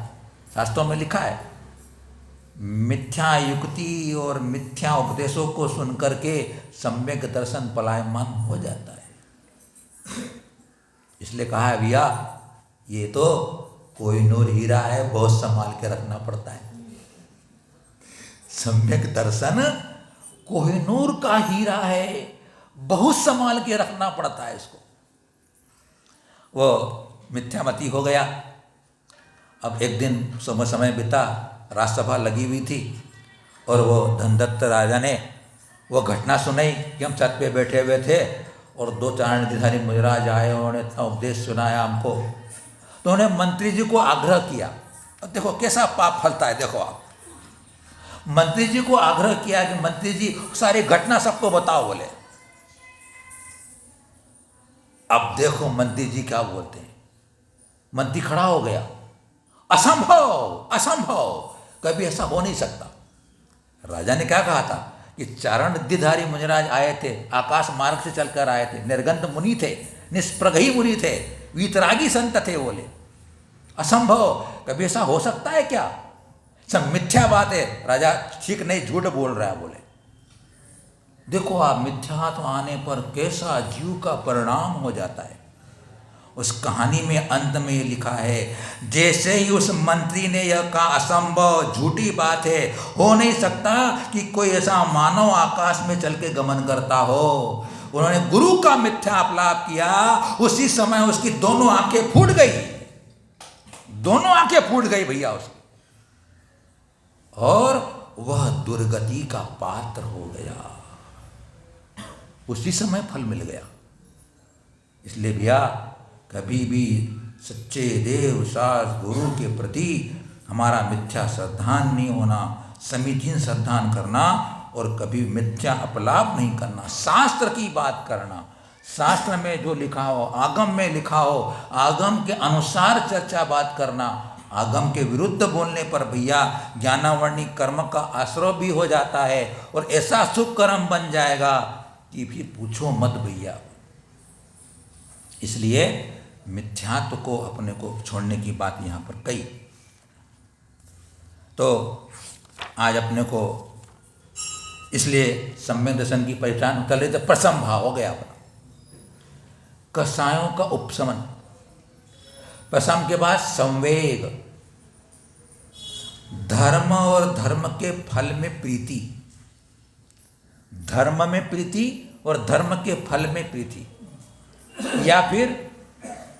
शास्त्रों में लिखा है। मिथ्या युक्ति और मिथ्या उपदेशों को सुन करके सम्यक दर्शन पलायमान हो जाता है। इसलिए कहा है भैया, ये तो कोहिनूर हीरा है, बहुत संभाल के रखना पड़ता है। सम्यक दर्शन कोहिनूर का हीरा है, बहुत संभाल के रखना पड़ता है इसको। वो मिथ्यामती हो गया। अब एक दिन समय बीता, राजसभा लगी हुई थी और वो धनदत्त राजा ने वो घटना सुनाई कि हम छत पे बैठे हुए थे और दो चार निधिधारी मुजराज आए, उन्होंने इतना उपदेश सुनाया हमको। तो उन्होंने मंत्री जी को आग्रह किया। अब देखो कैसा पाप फलता है, देखो आप। मंत्री जी को आग्रह किया कि मंत्री जी सारी घटना सबको बताओ बोले। अब देखो मंत्री जी क्या बोलते हैं। मंत्री खड़ा हो गया, असंभव असंभव, कभी ऐसा हो नहीं सकता। राजा ने क्या कहा था कि चारण निधिधारी मुनिराज आए थे, आकाश मार्ग से चलकर आए थे, निर्गंध मुनि थे, निष्प्रगही मुनि थे, वीतरागी संत थे। बोले असंभव, कभी ऐसा हो सकता है क्या? सब मिथ्या बात है। राजा ठीक नहीं, झूठ बोल रहा है। बोले देखो आप, मिथ्यात्व आने पर कैसा जीव का परिणाम हो जाता है। उस कहानी में अंत में लिखा है, जैसे ही उस मंत्री ने यह कहा असंभव, झूठी बात है, हो नहीं सकता कि कोई ऐसा मानव आकाश में चल के गमन करता हो। उन्होंने गुरु का मिथ्या अपलाप किया, उसी समय उसकी दोनों आंखें फूट गई, दोनों आंखें फूट गई भैया उसकी, और वह दुर्गति का पात्र हो गया। उसी समय फल मिल गया। इसलिए भैया कभी भी सच्चे देव शास्त्र गुरु के प्रति हमारा मिथ्या श्रद्धान नहीं होना, समीचीन श्रद्धान करना, और कभी मिथ्या अपलाप नहीं करना, शास्त्र की बात करना। शास्त्र में जो लिखा हो, आगम में लिखा हो, आगम के अनुसार चर्चा बात करना। आगम के विरुद्ध बोलने पर भैया ज्ञानावर्णी कर्म का आश्रय भी हो जाता है, और ऐसा शुभ कर्म बन जाएगा कि फिर पूछो मत भैया। इसलिए मिथ्यात्व को अपने को छोड़ने की बात यहाँ पर कही। तो आज अपने को इसलिए सम्यक दर्शन की पहचान कर लेते, प्रसम भाव हो गया अपना। कसायों का उपशमन, प्रसम के बाद संवेग, धर्म और धर्म के फल में प्रीति, धर्म में प्रीति और धर्म के फल में प्रीति, या फिर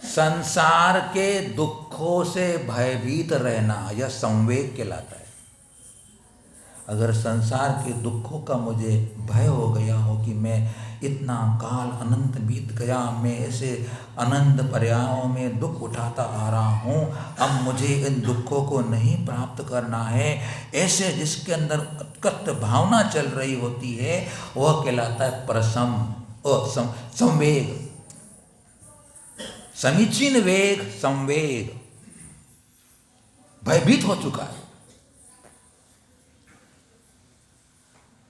संसार के दुखों से भयभीत रहना, यह संवेग कहलाता है। अगर संसार के दुखों का मुझे भय हो गया हो कि मैं इतना काल अनंत बीत गया, मैं ऐसे अनंत पर्यायों में दुख उठाता आ रहा हूँ, अब मुझे इन दुखों को नहीं प्राप्त करना है, ऐसे जिसके अंदर उत्कट भावना चल रही होती है, वह कहलाता है प्रसम और संवेग। समीचीन वेग, संवेग, भयभीत हो चुका है।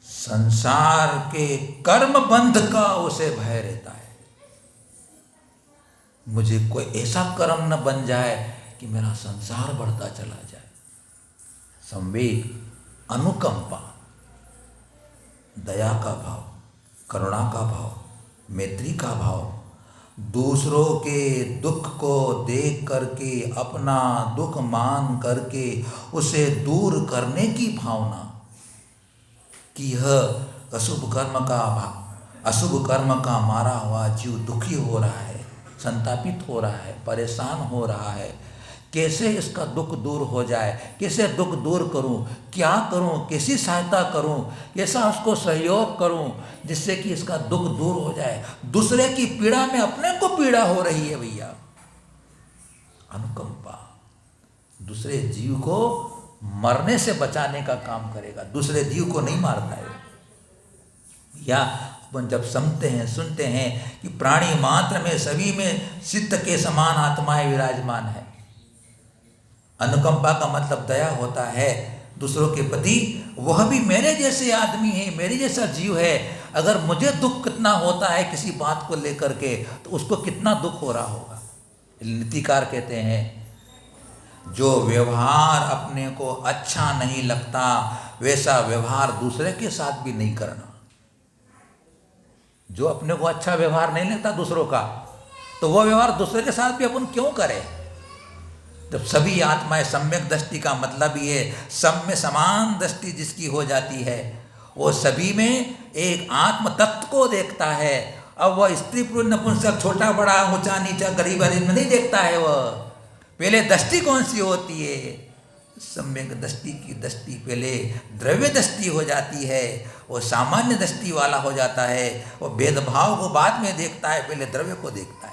संसार के कर्म बंध का उसे भय रहता है, मुझे कोई ऐसा कर्म न बन जाए कि मेरा संसार बढ़ता चला जाए। संवेग, अनुकंपा, दया का भाव, करुणा का भाव, मैत्री का भाव, दूसरों के दुख को देख करके अपना दुख मान करके उसे दूर करने की भावना कि यह अशुभ कर्म का मारा हुआ जीव दुखी हो रहा है, संतापित हो रहा है, परेशान हो रहा है, कैसे इसका दुख दूर हो जाए, कैसे दुख दूर करूं, क्या करूं, कैसी सहायता करूं, कैसा उसको सहयोग करूं जिससे कि इसका दुख दूर हो जाए। दूसरे की पीड़ा में अपने को पीड़ा हो रही है भैया। अनुकंपा दूसरे जीव को मरने से बचाने का काम करेगा, दूसरे जीव को नहीं मारता है। या अपन जब समझते हैं, सुनते हैं कि प्राणी मात्र में सभी में सिद्ध के समान आत्माएं विराजमान है। अनुकंपा का मतलब दया होता है दूसरों के प्रति, वह भी मेरे जैसे आदमी है, मेरे जैसा जीव है। अगर मुझे दुख कितना होता है किसी बात को लेकर के, तो उसको कितना दुख हो रहा होगा। नीतिकार कहते हैं जो व्यवहार अपने को अच्छा नहीं लगता वैसा व्यवहार दूसरे के साथ भी नहीं करना। जो अपने को अच्छा व्यवहार नहीं लगता दूसरों का, तो वो व्यवहार दूसरे के साथ भी अपन क्यों करें। जब सभी आत्माएं सम्यक दृष्टि का मतलब ही है सब में समान दृष्टि जिसकी हो जाती है, वो सभी में एक आत्म तत्व को देखता है। अब वह स्त्री पुरुष नपुंसक छोटा बड़ा ऊंचा नीचा गरीब अमीर में नहीं देखता है। वह पहले दृष्टि कौन सी होती है, सम्यक दृष्टि की दृष्टि पहले द्रव्य दृष्टि हो जाती है, वो सामान्य दृष्टि वाला हो जाता है। वो भेदभाव को बाद में देखता है, पहले द्रव्य को देखता है।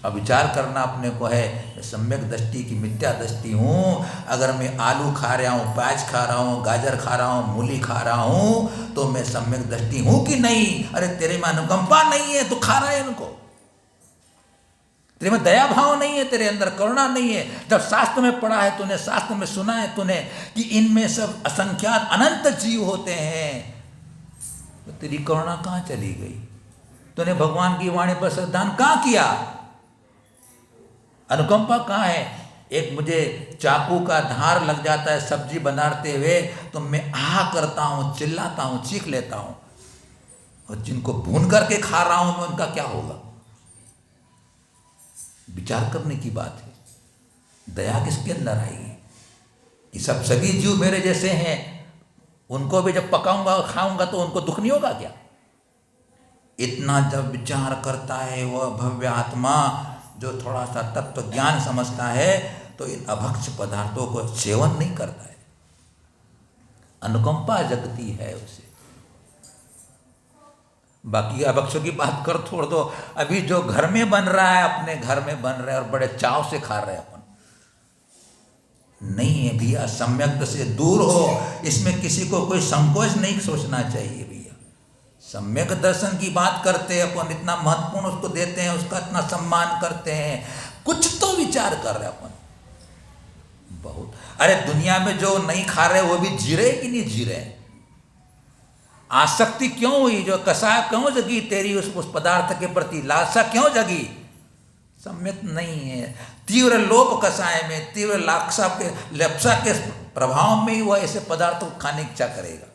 अब विचार करना अपने को है, मैं सम्यक दृष्टि की मिथ्या दृष्टि हूँ। अगर मैं आलू खा रहा हूँ, प्याज खा रहा हूँ, गाजर खा रहा हूँ, मूली खा रहा हूँ, तो मैं सम्यक दृष्टि हूँ कि नहीं। अरे तेरे में अनुकंपा नहीं है, तू खा रहा है इनको। तेरे में दया भाव नहीं है, तेरे अंदर करुणा नहीं है। जब शास्त्र में पढ़ा है तूने, शास्त्र में सुना है तूने कि इनमें सब असंख्यात अनंत जीव होते हैं, तो तेरी करुणा कहाँ चली गई। तूने भगवान की वाणी पर श्रद्धान कहाँ किया, अनुकंपा कहाँ है। एक मुझे चाकू का धार लग जाता है सब्जी बनाते हुए, तो मैं आह करता हूँ, चिल्लाता हूँ, चीख लेता हूँ। और जिनको भून करके खा रहा हूँ मैं, उनका क्या होगा। विचार करने की बात है। दया किसके अंदर आएगी कि सब सभी जीव मेरे जैसे हैं, उनको भी जब पकाऊंगा और खाऊंगा तो उनको दुख नहीं होगा क्या। इतना जब विचार करता है वह भव्य आत्मा जो थोड़ा सा तत्व ज्ञान समझता है, तो इन अभक्ष पदार्थों को सेवन नहीं करता है। अनुकंपा जगती है उसे। बाकी अभक्षों की बात कर छोड़ दो। अभी जो घर में बन रहा है, अपने घर में बन रहा है और बड़े चाव से खा रहे हैं अपन, नहीं है भैया। सम्यक से दूर हो, इसमें किसी को कोई संकोच नहीं सोचना चाहिए भैया। सम्यक दर्शन की बात करते हैं अपन, इतना महत्वपूर्ण उसको देते हैं, उसका इतना सम्मान करते हैं, कुछ तो विचार कर रहे अपन बहुत। अरे दुनिया में जो नहीं खा रहे वो भी जी रहे कि नहीं जी रहे। आसक्ति क्यों हुई, जो कसाय क्यों जगी तेरी उस पदार्थ के प्रति, लालसा क्यों जगी, सम्यक नहीं है। तीव्र लोभ कसाय में, तीव्र लालसा के लप्सा के प्रभाव में ही वह ऐसे पदार्थ को खाने की इच्छा करेगा।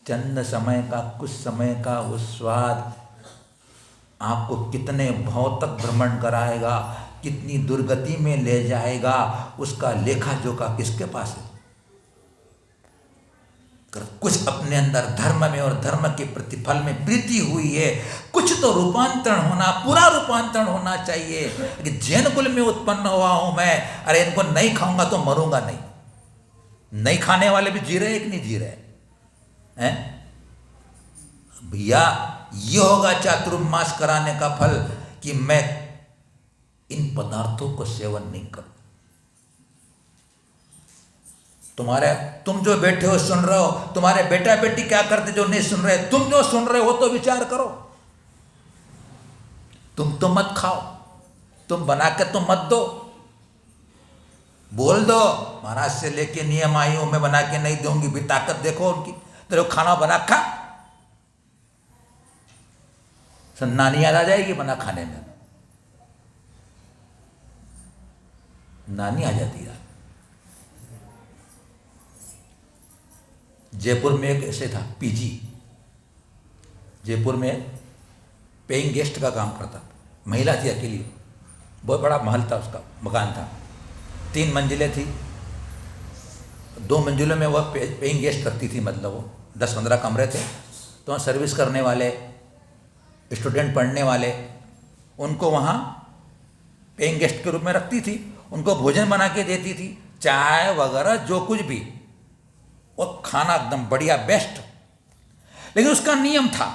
चंद समय का, कुछ समय का वो स्वाद आपको कितने भाव तक भ्रमण कराएगा, कितनी दुर्गति में ले जाएगा, उसका लेखा जोखा किसके पास है। कुछ अपने अंदर धर्म में और धर्म के प्रतिफल में प्रीति हुई है, कुछ तो रूपांतरण होना, पूरा रूपांतरण होना चाहिए। कि जैन कुल में उत्पन्न हुआ हूं मैं, अरे इनको नहीं खाऊंगा तो मरूंगा नहीं। नहीं खाने वाले भी जी रहे हैं कि नहीं जी रहे हैं भैया। ये होगा चातुर्मास कराने का फल कि मैं इन पदार्थों को सेवन नहीं करूं। तुम जो बैठे हो सुन रहे हो, तुम्हारे बेटा बेटी क्या करते जो नहीं सुन रहे, तुम जो सुन रहे हो तो विचार करो। तुम तो मत खाओ, तुम बना के तो मत दो, बोल दो महाराज से लेके नियम आई हूं, मैं बना के नहीं दूंगी। भी ताकत देखो उनकी, तेरे को खाना बना खा, नानी याद आ जाएगी बना खाने में, नानी आ जाती है। जयपुर में एक ऐसे था पीजी, जयपुर में पेइंग गेस्ट का काम करता, महिला थी अकेली, बहुत बड़ा महल था, उसका मकान था, 3 मंजिलें थी, 2 मंजिलों में वह पेइंग गेस्ट रखती थी, मतलब वो 10-15 कमरे थे। तो वहाँ सर्विस करने वाले, स्टूडेंट पढ़ने वाले, उनको वहाँ पेइंग गेस्ट के रूप में रखती थी। उनको भोजन बना के देती थी, चाय वगैरह जो कुछ भी, और खाना एकदम बढ़िया बेस्ट। लेकिन उसका नियम था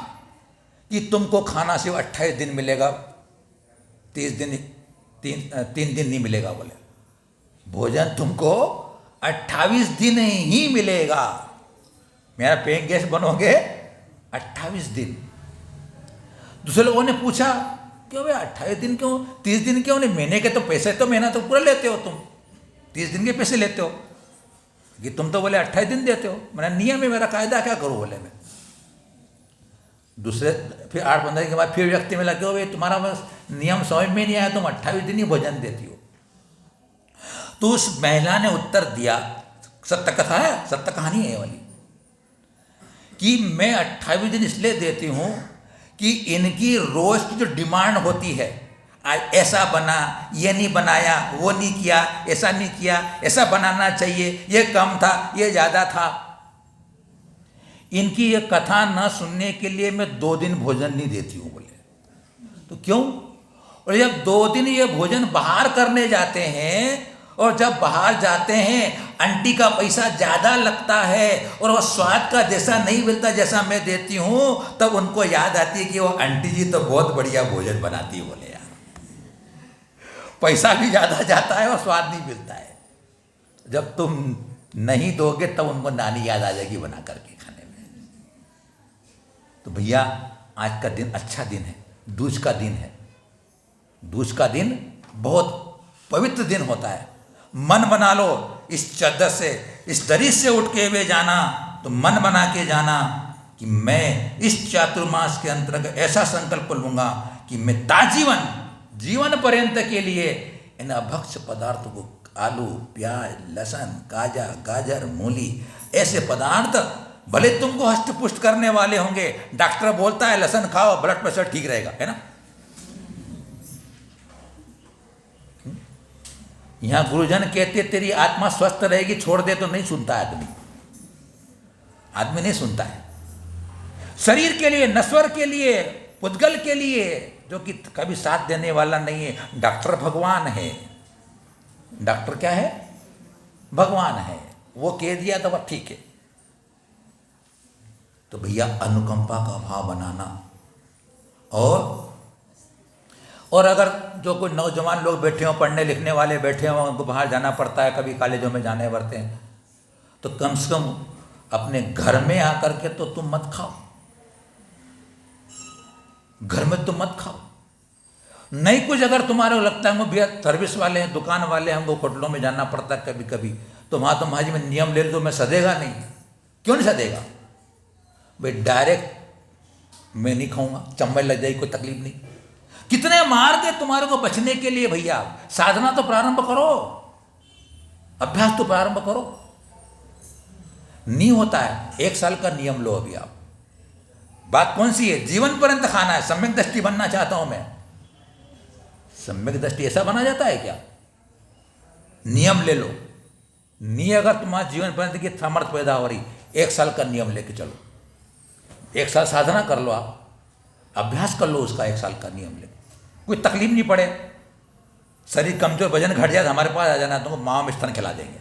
कि तुमको खाना सिर्फ 28 दिन मिलेगा, 30 दिन 3 दिन नहीं मिलेगा। बोले भोजन तुमको 28 दिन ही मिलेगा। मेरा पेइंग गेस्ट बनोगे 28 दिन। दूसरे लोगों ने पूछा क्यों भाई 28 दिन क्यों, 30 दिन क्यों नहीं, महीने के तो पैसे तो महीना तो पूरा लेते हो तुम, 30 दिन के पैसे लेते हो कि तुम तो बोले 28 दिन देते हो। मेरा नियम है, मेरा कायदा क्या करूँ। बोले मैं दूसरे फिर 8-15 दिन के बाद फिर व्यक्ति में लगे हो, भाई तुम्हारा बस नियम समझ में नहीं आया, तुम 28 दिन ही भोजन देती हो। तो उस महिला ने उत्तर दिया, सत्य कथा है, सत्य कहानी है ये वाली, कि मैं 28 दिन इसलिए देती हूँ कि इनकी रोज की जो डिमांड होती है, ऐसा बना, ये नहीं बनाया, वो नहीं किया, ऐसा नहीं किया, ऐसा बनाना चाहिए, ये कम था, ये ज़्यादा था, इनकी ये कथा न सुनने के लिए मैं 2 दिन भोजन नहीं देती हूँ। बोले तो क्यों? और जब 2 दिन ये भोजन बाहर करने जाते हैं, और जब बाहर जाते हैं आंटी का पैसा ज़्यादा लगता है और वो स्वाद का जैसा नहीं मिलता जैसा मैं देती हूँ, तब उनको याद आती है कि वो आंटी जी तो बहुत बढ़िया भोजन बनाती है। बोले यार, पैसा भी ज़्यादा जाता है और स्वाद नहीं मिलता है। जब तुम नहीं दोगे तब उनको नानी याद आ जाएगी बना करके खाने में। तो भैया आज का दिन अच्छा दिन है, दूज का दिन है। दूज का दिन बहुत पवित्र दिन होता है। मन बना लो इस चद्दर से, इस दरी से उठ के वे जाना, तो मन बना के जाना कि मैं इस चातुर्मास के अंतर्गत ऐसा संकल्प लूँगा कि मैं ताजीवन, जीवन पर्यंत के लिए इन अभक्ष पदार्थों को, आलू, प्याज, लहसुन, काजा, गाजर, मूली, ऐसे पदार्थ भले तुमको हष्ट पुष्ट करने वाले होंगे। डॉक्टर बोलता है लहसुन खाओ, ब्लड प्रेशर ठीक रहेगा, है ना। यहाँ गुरुजन कहते तेरी आत्मा स्वस्थ रहेगी, छोड़ दे तो नहीं सुनता आदमी। आदमी नहीं सुनता है। शरीर के लिए, नश्वर के लिए, पुद्गल के लिए, जो कि कभी साथ देने वाला नहीं है। डॉक्टर भगवान है। डॉक्टर क्या है? भगवान है। वो कह दिया तो वह ठीक है। तो भैया अनुकंपा का भाव बनाना। और अगर जो कोई नौजवान लोग बैठे हों, पढ़ने लिखने वाले बैठे हों, उनको बाहर जाना पड़ता है, कभी कॉलेजों में जाने पड़ते हैं, तो कम से कम अपने घर में आकर के तो तुम मत खाओ। घर में तुम मत खाओ। नहीं कुछ अगर तुम्हारे को लगता है भैया सर्विस वाले हैं, दुकान वाले हैं, हमको होटलों में जाना पड़ता है कभी कभी, तो वहाँ तो महाजी में नियम ले लो, मैं सदेगा नहीं। क्यों नहीं सदेगा भाई? डायरेक्ट मैं नहीं खाऊंगा, चम्मच लग जाएगी, कोई तकलीफ नहीं। कितने मार के तुम्हारे को बचने के लिए भैया साधना तो प्रारंभ करो, अभ्यास तो प्रारंभ करो। नहीं होता है, 1 साल का नियम लो अभी आप। बात कौन सी है? जीवन पर्यंत खाना है। सम्यक दृष्टि बनना चाहता हूं मैं। सम्यक दृष्टि ऐसा बना जाता है क्या? नियम ले लो। नहीं अगर तुम्हारा जीवन पर्यंत की सामर्थ्य पैदा हो रही, 1 साल का नियम लेके चलो। 1 साल साधना कर लो, आप अभ्यास कर लो उसका, 1 साल का नियम ले। कोई तकलीफ नहीं पड़े, शरीर कमजोर, वजन घट जाए तो हमारे पास आ जाना, तुमको मावा मिष्ठान खिला देंगे।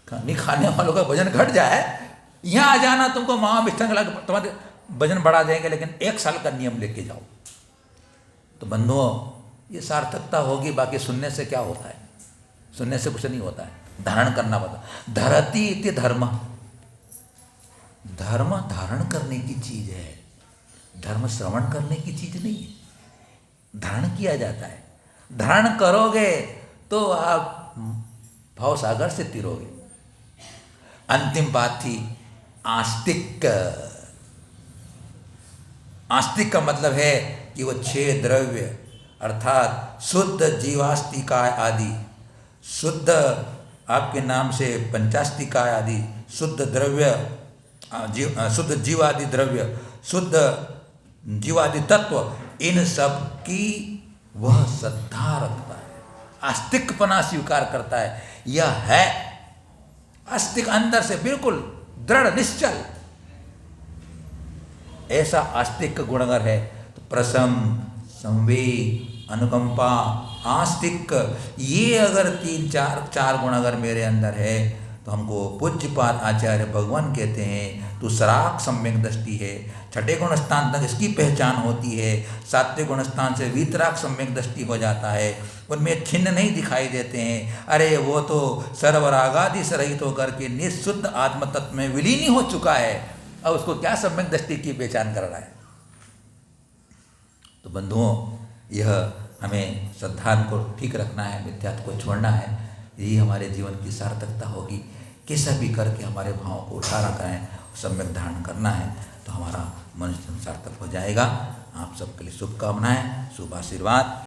नहीं खाने वालों का वजन घट जाए, यहाँ आ जाना, तुमको मावा मिष्ठान खिला के तुम्हारे वजन बढ़ा देंगे। लेकिन 1 साल का नियम लेके जाओ। तो बंधुओं, ये सार्थकता होगी। बाकी सुनने से क्या होता है? सुनने से कुछ नहीं होता है, धारण करना पड़ता। धरती इति धर्म, धर्म धारण करने की चीज है, धर्म श्रवण करने की चीज नहीं है। धारण किया जाता है। धारण करोगे तो आप भाव सागर से तिरोगे। अंतिम बात थी आस्तिक। आस्तिक का मतलब है कि वो 6 द्रव्य अर्थात शुद्ध जीवास्तिकाय आदि, शुद्ध आपके नाम से पंचास्तिकाय आदि, शुद्ध द्रव्य, शुद्ध जीवादि द्रव्य, शुद्ध जीवादि तत्व, इन सब की वह श्रद्धा रखता है, आस्तिकपना स्वीकार करता है। यह है आस्तिक, अंदर से बिल्कुल दृढ़ निश्चल। ऐसा आस्तिक गुणगर है। तो प्रसम, संवेग, अनुकंपा, आस्तिक, ये अगर 3-4 गुण अगर मेरे अंदर है तो हमको पूज्यपाद आचार्य भगवान कहते हैं तो सराग सम्यक दृष्टि है। 6ठे गुण स्थान तक इसकी पहचान होती है। 7वें गुण स्थान से वीतराग सम्यक दृष्टि हो जाता है। उनमें छिन्न नहीं दिखाई देते हैं। अरे वो तो सर्वरागादि से रहित होकर के निःशुद्ध आत्म तत्व में विलीन ही हो चुका है, अब उसको क्या सम्यक दृष्टि की पहचान कर रहा है? तो बंधुओं, यह हमें श्रद्धा को ठीक रखना है, मिथ्यात्व को छोड़ना है। यही हमारे जीवन की सार्थकता होगी। कैसा भी करके हमारे भावों को उठा रखा है, सम्यक धारण करना है। तो हमारा मनुष्य जन्म सार्थक हो जाएगा। आप सबके लिए शुभकामनाएं, शुभ आशीर्वाद।